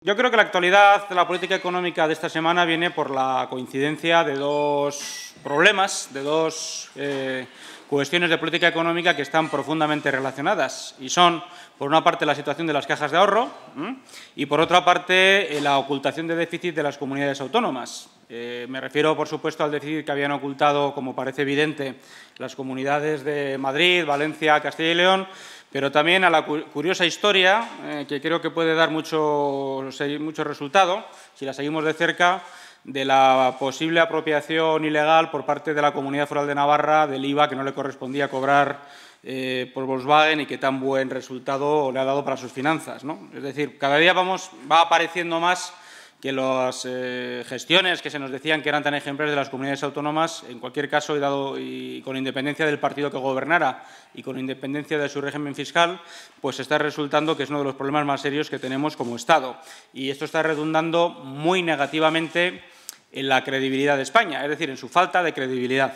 Yo creo que la actualidad de la política económica de esta semana viene por la coincidencia de dos problemas, de dos cuestiones de política económica que están profundamente relacionadas y son, por una parte, la situación de las cajas de ahorro y, por otra parte, la ocultación de déficit de las comunidades autónomas. Me refiero, por supuesto, al déficit que habían ocultado, como parece evidente, las comunidades de Madrid, Valencia, Castilla y León, pero también a la curiosa historia, que creo que puede dar mucho resultado, si la seguimos de cerca, de la posible apropiación ilegal por parte de la Comunidad Foral de Navarra del IVA que no le correspondía cobrar por Volkswagen y que tan buen resultado le ha dado para sus finanzas, ¿no? Es decir, cada día va apareciendo más que las gestiones que se nos decían que eran tan ejemplares de las comunidades autónomas, en cualquier caso, y con independencia del partido que gobernara y con independencia de su régimen fiscal, pues está resultando que es uno de los problemas más serios que tenemos como Estado. Y esto está redundando muy negativamente en la credibilidad de España, es decir, en su falta de credibilidad.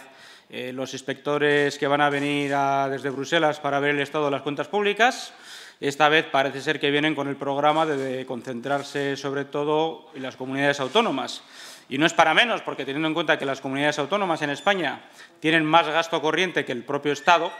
Los inspectores que van a venir desde Bruselas para ver el estado de las cuentas públicas, esta vez parece ser que vienen con el programa de concentrarse sobre todo en las comunidades autónomas. Y no es para menos, porque teniendo en cuenta que las comunidades autónomas en España tienen más gasto corriente que el propio Estado,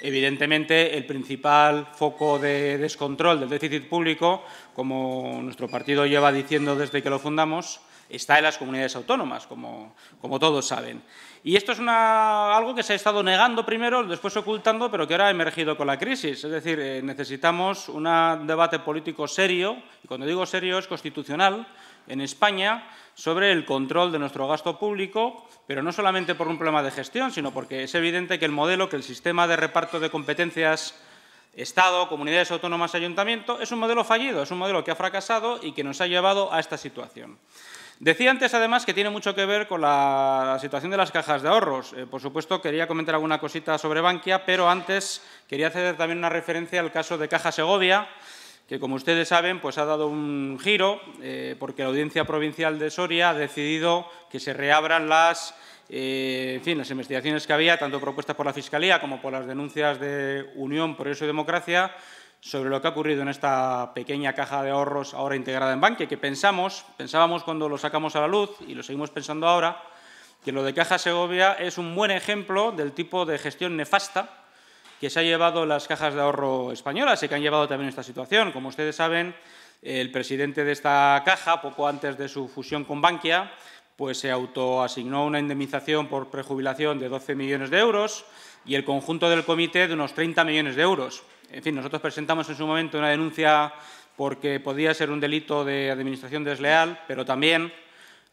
evidentemente el principal foco de descontrol del déficit público, como nuestro partido lleva diciendo desde que lo fundamos, está en las comunidades autónomas, como todos saben. Y esto es algo que se ha estado negando primero, después ocultando, pero que ahora ha emergido con la crisis. Es decir, necesitamos un debate político serio, y cuando digo serio es constitucional, en España, sobre el control de nuestro gasto público, pero no solamente por un problema de gestión, sino porque es evidente que el sistema de reparto de competencias Estado, comunidades autónomas, ayuntamiento, es un modelo fallido, es un modelo que ha fracasado y que nos ha llevado a esta situación. Decía antes, además, que tiene mucho que ver con la situación de las cajas de ahorros. Por supuesto, quería comentar alguna cosita sobre Bankia, pero antes quería hacer también una referencia al caso de Caja Segovia, que, como ustedes saben, pues ha dado un giro porque la Audiencia Provincial de Soria ha decidido que se reabran las investigaciones que había, tanto propuestas por la Fiscalía como por las denuncias de Unión, Progreso y Democracia, sobre lo que ha ocurrido en esta pequeña caja de ahorros ahora integrada en Bankia, que pensábamos cuando lo sacamos a la luz, y lo seguimos pensando ahora, que lo de Caja Segovia es un buen ejemplo del tipo de gestión nefasta que se ha llevado las cajas de ahorro españolas y que han llevado también esta situación. Como ustedes saben, el presidente de esta caja, poco antes de su fusión con Bankia, pues se autoasignó una indemnización por prejubilación de 12 millones de euros y el conjunto del comité de unos 30 millones de euros. En fin, nosotros presentamos en su momento una denuncia porque podía ser un delito de administración desleal, pero también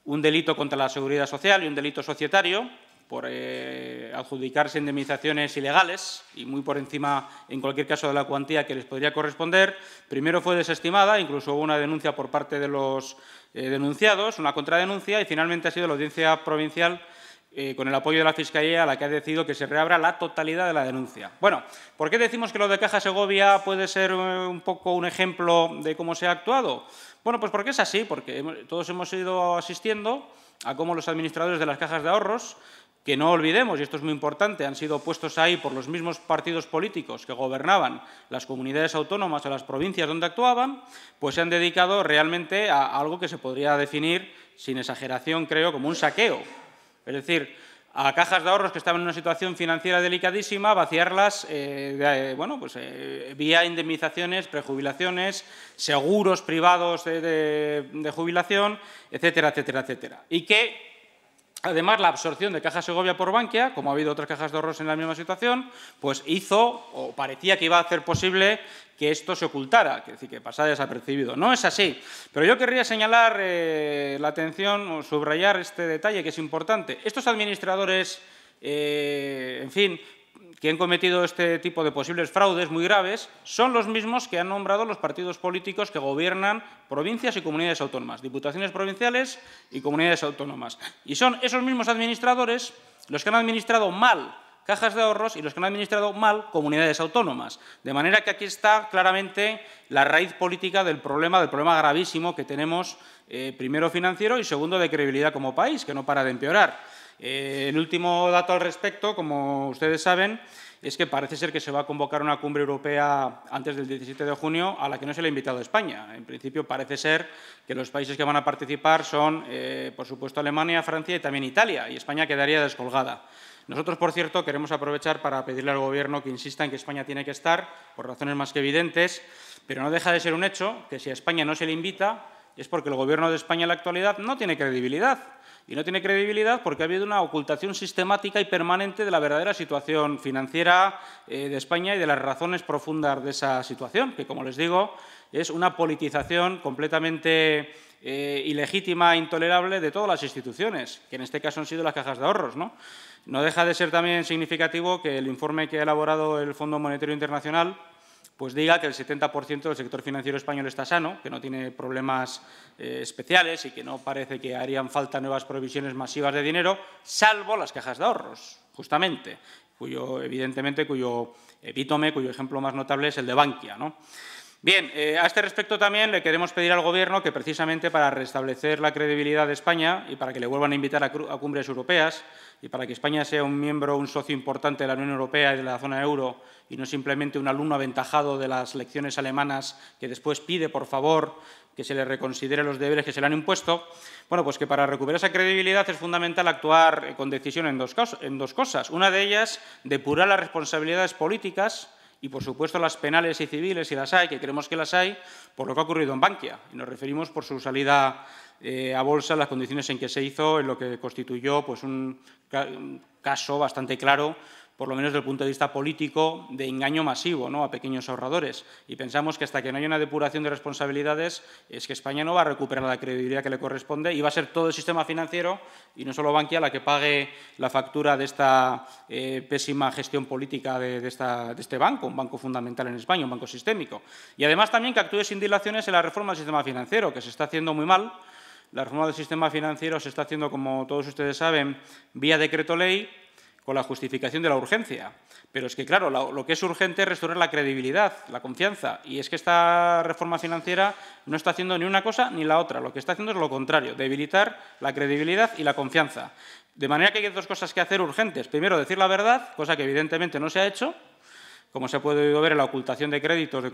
un delito contra la seguridad social y un delito societario por adjudicarse indemnizaciones ilegales y muy por encima, en cualquier caso, de la cuantía que les podría corresponder. Primero fue desestimada, incluso hubo una denuncia por parte de los denunciados, una contradenuncia, y finalmente ha sido la Audiencia Provincial, con el apoyo de la Fiscalía, la que ha decidido que se reabra la totalidad de la denuncia. Bueno, ¿por qué decimos que lo de Caja Segovia puede ser un poco un ejemplo de cómo se ha actuado? Bueno, pues porque es así, porque todos hemos ido asistiendo a cómo los administradores de las cajas de ahorros, que no olvidemos, y esto es muy importante, han sido puestos ahí por los mismos partidos políticos que gobernaban las comunidades autónomas o las provincias donde actuaban, pues se han dedicado realmente a algo que se podría definir, sin exageración creo, como un saqueo. Es decir, a cajas de ahorros que estaban en una situación financiera delicadísima, vaciarlas vía indemnizaciones, prejubilaciones, seguros privados de jubilación, etcétera, etcétera, etcétera. Y que, además, la absorción de Caja Segovia por Bankia, como ha habido otras cajas de ahorros en la misma situación, pues hizo, o parecía que iba a hacer posible que esto se ocultara, es decir, que pasara desapercibido. No es así. Pero yo querría señalar la atención o subrayar este detalle que es importante. Estos administradores, que han cometido este tipo de posibles fraudes muy graves, son los mismos que han nombrado los partidos políticos que gobiernan provincias y comunidades autónomas, diputaciones provinciales y comunidades autónomas. Y son esos mismos administradores los que han administrado mal cajas de ahorros y los que han administrado mal comunidades autónomas. De manera que aquí está claramente la raíz política del problema gravísimo que tenemos, primero financiero y segundo de credibilidad como país, que no para de empeorar. El último dato al respecto, como ustedes saben, es que parece ser que se va a convocar una cumbre europea antes del 17 de junio a la que no se le ha invitado a España. En principio, parece ser que los países que van a participar son, por supuesto, Alemania, Francia y también Italia, y España quedaría descolgada. Nosotros, por cierto, queremos aprovechar para pedirle al Gobierno que insista en que España tiene que estar, por razones más que evidentes, pero no deja de ser un hecho que si a España no se le invita es porque el Gobierno de España en la actualidad no tiene credibilidad. Y no tiene credibilidad porque ha habido una ocultación sistemática y permanente de la verdadera situación financiera de España y de las razones profundas de esa situación, que, como les digo, es una politización completamente ilegítima e intolerable de todas las instituciones, que en este caso han sido las cajas de ahorros, ¿no? No deja de ser también significativo que el informe que ha elaborado el Fondo Monetario Internacional pues diga que el 70% del sector financiero español está sano, que no tiene problemas especiales y que no parece que harían falta nuevas provisiones masivas de dinero, salvo las cajas de ahorros, justamente, cuyo epítome, cuyo ejemplo más notable es el de Bankia, ¿no? Bien, a este respecto también le queremos pedir al Gobierno que, precisamente para restablecer la credibilidad de España y para que le vuelvan a invitar a cumbres europeas y para que España sea un miembro, un socio importante de la Unión Europea y de la zona euro y no simplemente un alumno aventajado de las lecciones alemanas que después pide, por favor, que se le reconsidere los deberes que se le han impuesto, bueno, pues que para recuperar esa credibilidad es fundamental actuar con decisión en dos cosas. Una de ellas, depurar las responsabilidades políticas y, por supuesto, las penales y civiles, si las hay, que creemos que las hay, por lo que ha ocurrido en Bankia. Y nos referimos por su salida a bolsa, las condiciones en que se hizo, en lo que constituyó pues, un caso bastante claro, por lo menos desde el punto de vista político, de engaño masivo, ¿no?, a pequeños ahorradores. Y pensamos que hasta que no haya una depuración de responsabilidades es que España no va a recuperar la credibilidad que le corresponde y va a ser todo el sistema financiero y no solo Bankia la que pague la factura de esta pésima gestión política de este banco, un banco fundamental en España, un banco sistémico. Y además también que actúe sin dilaciones en la reforma del sistema financiero, que se está haciendo muy mal. La reforma del sistema financiero se está haciendo, como todos ustedes saben, vía decreto ley, con la justificación de la urgencia. Pero es que, claro, lo que es urgente es restaurar la credibilidad, la confianza. Y es que esta reforma financiera no está haciendo ni una cosa ni la otra. Lo que está haciendo es lo contrario, debilitar la credibilidad y la confianza. De manera que hay dos cosas que hacer urgentes. Primero, decir la verdad, cosa que evidentemente no se ha hecho, como se ha podido ver en la ocultación de créditos de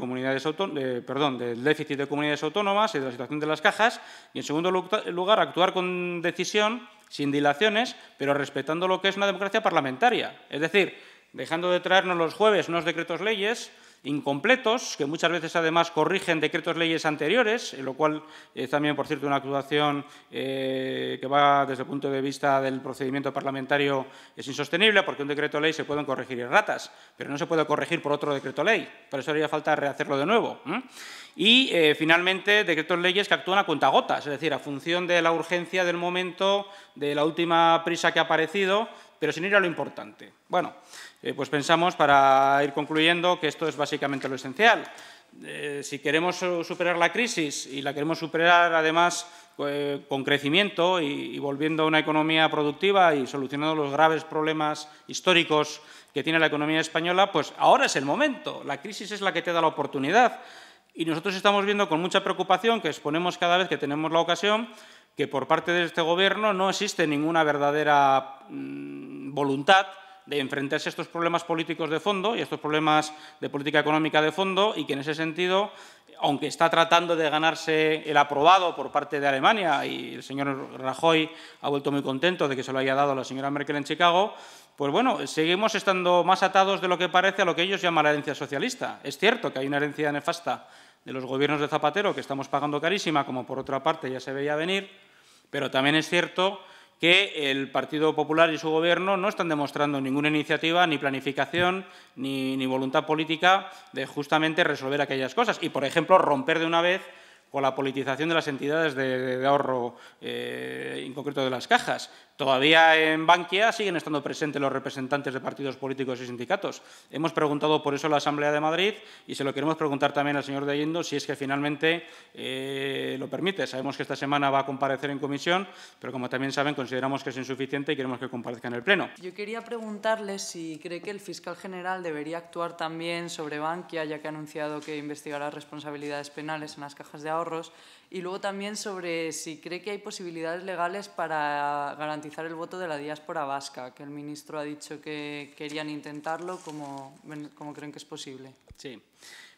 del déficit de comunidades autónomas y de la situación de las cajas. Y, en segundo lugar, actuar con decisión, sin dilaciones, pero respetando lo que es una democracia parlamentaria. Es decir, dejando de traernos los jueves unos decretos leyes incompletos, que muchas veces además corrigen decretos leyes anteriores, en lo cual también, por cierto, una actuación que va desde el punto de vista del procedimiento parlamentario es insostenible, porque un decreto ley se pueden corregir erratas, pero no se puede corregir por otro decreto ley. Por eso haría falta rehacerlo de nuevo. Y, finalmente, decretos leyes que actúan a cuentagotas, es decir, a función de la urgencia del momento, de la última prisa que ha aparecido, pero sin ir a lo importante. Bueno, pues pensamos, para ir concluyendo, que esto es básicamente lo esencial. Si queremos superar la crisis, y la queremos superar, además, con crecimiento y volviendo a una economía productiva y solucionando los graves problemas históricos que tiene la economía española, pues ahora es el momento. La crisis es la que te da la oportunidad. Y nosotros estamos viendo con mucha preocupación, que exponemos cada vez que tenemos la ocasión, que por parte de este Gobierno no existe ninguna verdadera voluntad de enfrentarse a estos problemas políticos de fondo y a estos problemas de política económica de fondo, y que en ese sentido, aunque está tratando de ganarse el aprobado por parte de Alemania, y el señor Rajoy ha vuelto muy contento de que se lo haya dado a la señora Merkel en Chicago, pues bueno, seguimos estando más atados de lo que parece a lo que ellos llaman la herencia socialista. Es cierto que hay una herencia nefasta de los gobiernos de Zapatero que estamos pagando carísima, como por otra parte ya se veía venir, pero también es cierto que el Partido Popular y su Gobierno no están demostrando ninguna iniciativa, ni planificación, ni voluntad política de justamente resolver aquellas cosas y, por ejemplo, romper de una vez con la politización de las entidades de ahorro, en concreto de las cajas. Todavía en Bankia siguen estando presentes los representantes de partidos políticos y sindicatos. Hemos preguntado por eso en la Asamblea de Madrid y se lo queremos preguntar también al señor de Guindos si es que finalmente lo permite. Sabemos que esta semana va a comparecer en comisión, pero como también saben, consideramos que es insuficiente y queremos que comparezca en el Pleno. Yo quería preguntarle si cree que el fiscal general debería actuar también sobre Bankia, ya que ha anunciado que investigará responsabilidades penales en las cajas de ahorro, ahorros. Y luego también sobre si cree que hay posibilidades legales para garantizar el voto de la diáspora vasca, que el ministro ha dicho que querían intentarlo, ¿cómo creen que es posible? Sí.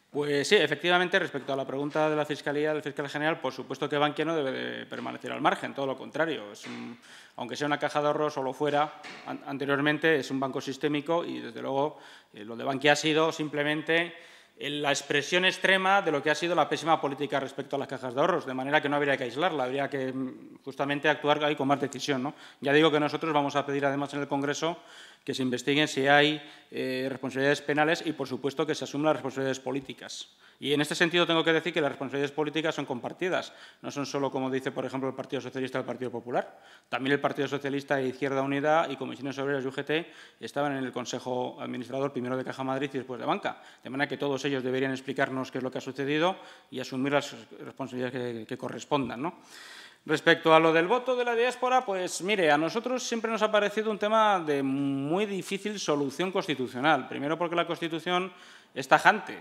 Pues sí, efectivamente, respecto a la pregunta de la Fiscalía, del fiscal general, por supuesto que Bankia no debe de permanecer al margen, todo lo contrario. Aunque sea una caja de ahorros o lo fuera anteriormente, es un banco sistémico y, desde luego, lo de Bankia ha sido simplemente la expresión extrema de lo que ha sido la pésima política respecto a las cajas de ahorros, de manera que no habría que aislarla, habría que justamente actuar ahí con más decisión, ¿no? Ya digo que nosotros vamos a pedir, además, en el Congreso que se investiguen si hay responsabilidades penales y, por supuesto, que se asuman las responsabilidades políticas. Y en este sentido tengo que decir que las responsabilidades políticas son compartidas. No son solo, como dice, por ejemplo, el Partido Socialista y el Partido Popular. También el Partido Socialista e Izquierda Unida y Comisiones Obreras y UGT estaban en el Consejo Administrador, primero de Caja Madrid y después de Banca. De manera que todos ellos deberían explicarnos qué es lo que ha sucedido y asumir las responsabilidades que correspondan, ¿no? Respecto a lo del voto de la diáspora, pues mire, a nosotros siempre nos ha parecido un tema de muy difícil solución constitucional. Primero porque la Constitución es tajante,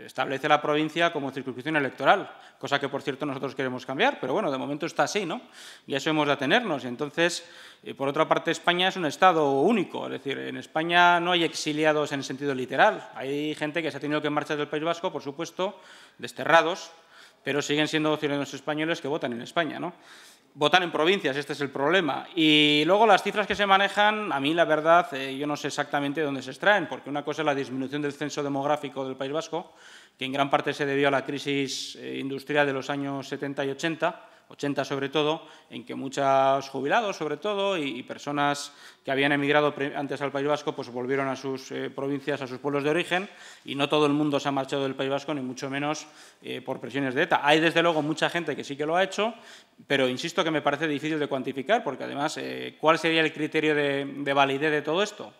establece la provincia como circunscripción electoral, cosa que, por cierto, nosotros queremos cambiar, pero bueno, de momento está así, ¿no? Y a eso hemos de atenernos. Y entonces, por otra parte, España es un Estado único, es decir, en España no hay exiliados en el sentido literal. Hay gente que se ha tenido que marchar del País Vasco, por supuesto, desterrados, pero siguen siendo ciudadanos españoles que votan en España, ¿no? Votan en provincias, este es el problema. Y luego las cifras que se manejan, a mí la verdad, yo no sé exactamente de dónde se extraen, porque una cosa es la disminución del censo demográfico del País Vasco, que en gran parte se debió a la crisis industrial de los años 70 y 80 sobre todo, en que muchos jubilados, sobre todo, y personas que habían emigrado antes al País Vasco, pues volvieron a sus provincias, a sus pueblos de origen, y no todo el mundo se ha marchado del País Vasco, ni mucho menos por presiones de ETA. Hay, desde luego, mucha gente que sí que lo ha hecho, pero insisto que me parece difícil de cuantificar, porque además, ¿cuál sería el criterio de validez de todo esto?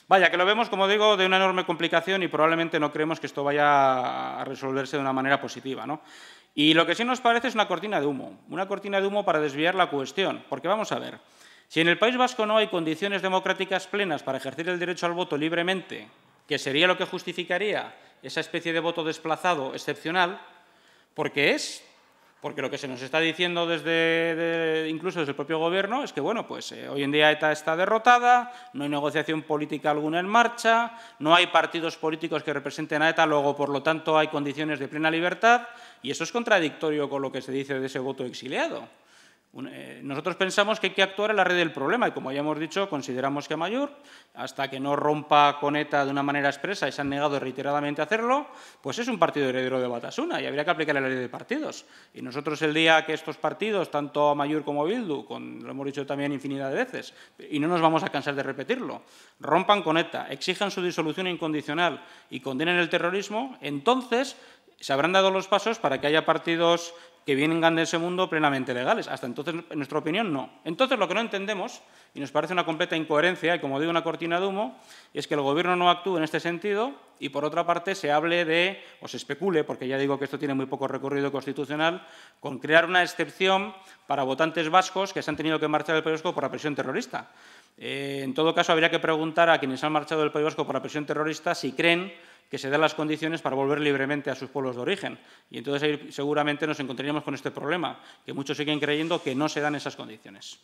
Vaya, que lo vemos, como digo, de una enorme complicación y probablemente no creemos que esto vaya a resolverse de una manera positiva, ¿no? Y lo que sí nos parece es una cortina de humo para desviar la cuestión, porque vamos a ver, si en el País Vasco no hay condiciones democráticas plenas para ejercer el derecho al voto libremente, que sería lo que justificaría esa especie de voto desplazado excepcional, ¿por qué es? Porque lo que se nos está diciendo incluso desde el propio Gobierno es que, bueno, pues hoy en día ETA está derrotada, no hay negociación política alguna en marcha, no hay partidos políticos que representen a ETA, luego, por lo tanto, hay condiciones de plena libertad, y eso es contradictorio con lo que se dice de ese voto exiliado. Nosotros pensamos que hay que actuar en la raíz del problema y, como ya hemos dicho, consideramos que Amaiur, hasta que no rompa con ETA de una manera expresa y se han negado reiteradamente a hacerlo, pues es un partido heredero de Batasuna y habría que aplicarle la ley de partidos. Y nosotros, el día que estos partidos, tanto Amaiur como Bildu, lo hemos dicho también infinidad de veces, y no nos vamos a cansar de repetirlo, rompan con ETA, exijan su disolución incondicional y condenen el terrorismo, entonces se habrán dado los pasos para que haya partidos que vengan de ese mundo plenamente legales. Hasta entonces, en nuestra opinión, no. Entonces, lo que no entendemos, y nos parece una completa incoherencia, y como digo, una cortina de humo, es que el Gobierno no actúe en este sentido y, por otra parte, se hable de, o se especule, porque ya digo que esto tiene muy poco recorrido constitucional, con crear una excepción para votantes vascos que se han tenido que marchar del País Vasco por la presión terrorista. En todo caso, habría que preguntar a quienes han marchado del País Vasco por la presión terrorista si creen que se den las condiciones para volver libremente a sus pueblos de origen. Y entonces ahí seguramente nos encontraríamos con este problema, que muchos siguen creyendo que no se dan esas condiciones.